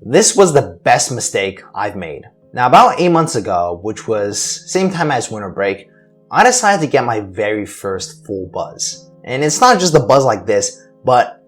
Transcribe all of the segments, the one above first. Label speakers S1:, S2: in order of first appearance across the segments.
S1: This was the best mistake I've made. Now, about 8 months ago, which was same time as winter break, I decided to get my very first full buzz. And it's not just a buzz like this, but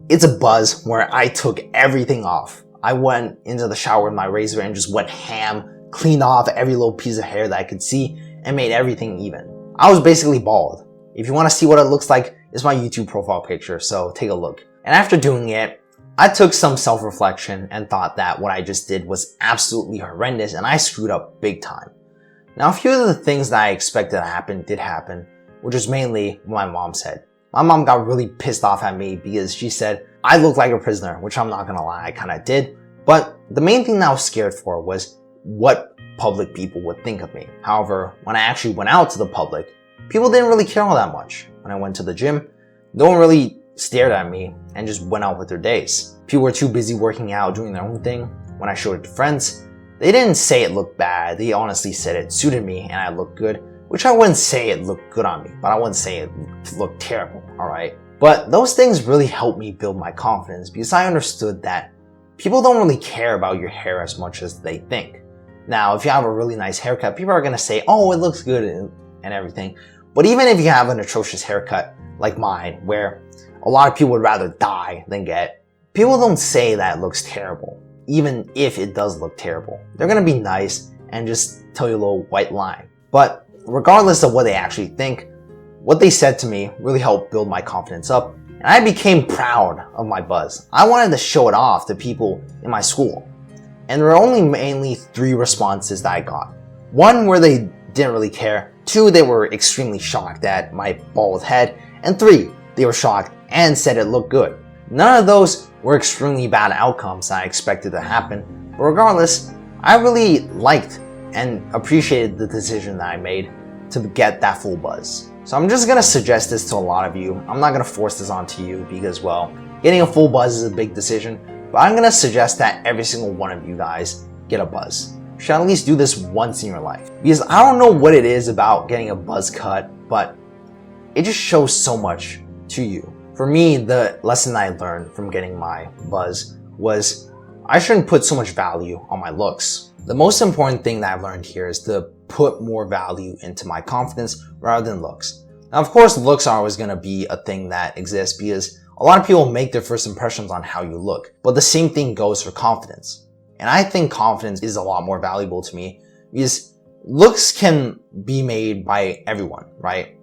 S1: it's a buzz where I took everything off. I went into the shower with my razor and just went ham, cleaned off every little piece of hair that I could see, and made everything even. I was basically bald. If you want to see what it looks like, it's my YouTube profile picture, so take a look. And after doing it, I took some self-reflection and thought that what I just did was absolutely horrendous and I screwed up big time. Now, a few of the things that I expected to happen did happen, which is mainly what my mom said. My mom got really pissed off at me because she said I looked like a prisoner, which I'm not gonna lie, I kinda did. But the main thing that I was scared for was what public people would think of me. However, when I actually went out to the public, people didn't really care all that much. When I went to the gym, no one really stared at me and just went out with their days. People were too busy working out, doing their own thing. When I showed it to friends, they didn't say it looked bad. They honestly said it suited me and I looked good, which I wouldn't say it looked good on me, but I wouldn't say it looked terrible, alright? But those things really helped me build my confidence because I understood that people don't really care about your hair as much as they think. Now, if you have a really nice haircut, people are gonna say, oh, it looks good and everything. But even if you have an atrocious haircut like mine, where a lot of people would rather die than get, people don't say that it looks terrible, even if it does look terrible. They're gonna be nice and just tell you a little white lie. But regardless of what they actually think, what they said to me really helped build my confidence up, and I became proud of my buzz. I wanted to show it off to people in my school. And there were only mainly 3 responses that I got. 1, where they didn't really care. 2, they were extremely shocked at my bald head. And 3, they were shocked and said it looked good. None of those were extremely bad outcomes I expected to happen, but regardless, I really liked and appreciated the decision that I made to get that full buzz. So I'm just gonna suggest this to a lot of you. I'm not gonna force this onto you because, well, getting a full buzz is a big decision, but I'm gonna suggest that every single one of you guys get a buzz. You should at least do this once in your life. Because I don't know what it is about getting a buzz cut, but it just shows so much to you. For me, the lesson I learned from getting my buzz was I shouldn't put so much value on my looks. The most important thing that I've learned here is to put more value into my confidence rather than looks. Now, of course, looks are always going to be a thing that exists because a lot of people make their first impressions on how you look, but the same thing goes for confidence. And I think confidence is a lot more valuable to me because looks can be made by everyone, right?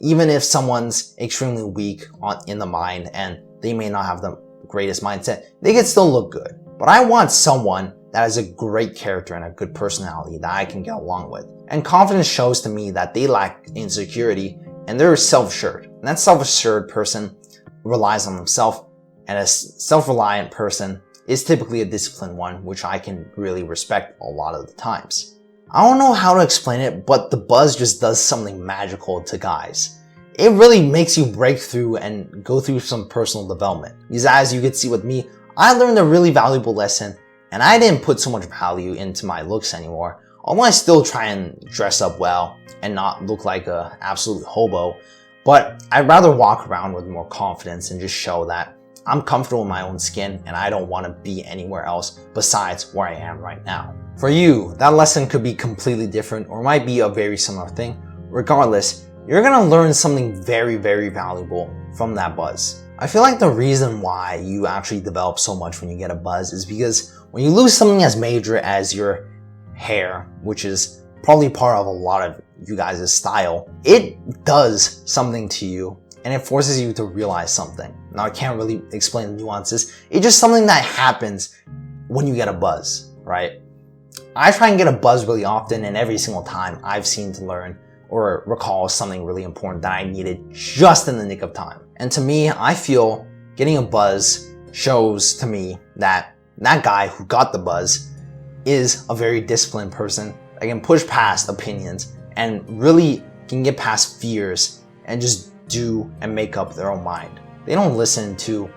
S1: Even if someone's extremely weak in the mind and they may not have the greatest mindset, they can still look good. But I want someone that has a great character and a good personality that I can get along with. And confidence shows to me that they lack insecurity and they're self-assured. And that self-assured person relies on themselves, and a self-reliant person is typically a disciplined one, which I can really respect a lot of the times. I don't know how to explain it, but the buzz just does something magical to guys. It really makes you break through and go through some personal development. Because as you can see with me, I learned a really valuable lesson and I didn't put so much value into my looks anymore. Although I still try and dress up well and not look like a absolute hobo, but I'd rather walk around with more confidence and just show that I'm comfortable in my own skin and I don't want to be anywhere else besides where I am right now. For you, that lesson could be completely different or might be a very similar thing. Regardless, you're gonna learn something very, very valuable from that buzz. I feel like the reason why you actually develop so much when you get a buzz is because when you lose something as major as your hair, which is probably part of a lot of you guys' style, it does something to you and it forces you to realize something. Now, I can't really explain the nuances. It's just something that happens when you get a buzz, right? I try and get a buzz really often, and every single time I've seen to learn or recall something really important that I needed just in the nick of time. And to me, I feel getting a buzz shows to me that that guy who got the buzz is a very disciplined person that can push past opinions and really can get past fears and just do and make up their own mind. They don't listen to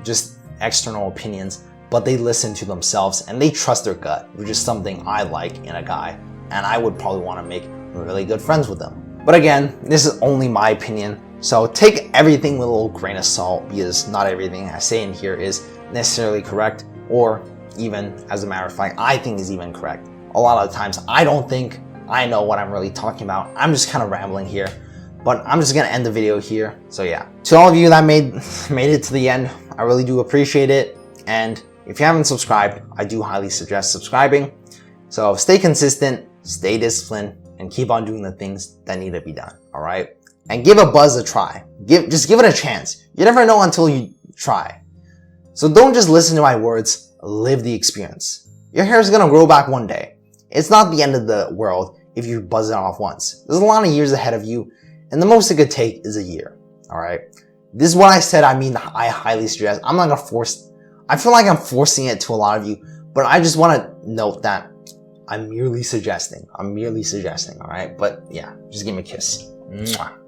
S1: just external opinions, but they listen to themselves and they trust their gut, which is something I like in a guy, and I would probably want to make really good friends with them. But again, this is only my opinion, so take everything with a little grain of salt because not everything I say in here is necessarily correct or even, as a matter of fact, I think is even correct. A lot of times, I don't think I know what I'm really talking about. I'm just kind of rambling here, but I'm just gonna end the video here. So yeah, to all of you that made it to the end, I really do appreciate it. And if you haven't subscribed, I do highly suggest subscribing. So stay consistent, stay disciplined, and keep on doing the things that need to be done, all right? And give a buzz a try. Just give it a chance. You never know until you try. So don't just listen to my words, live the experience. Your hair is gonna grow back one day. It's not the end of the world if you buzz it off once. There's a lot of years ahead of you, and the most it could take is a year, all right? This is what I said, I mean, I highly suggest. I'm not gonna force, I feel like I'm forcing it to a lot of you, but I just wanna note that I'm merely suggesting, all right? But yeah, just give me a kiss. Mwah.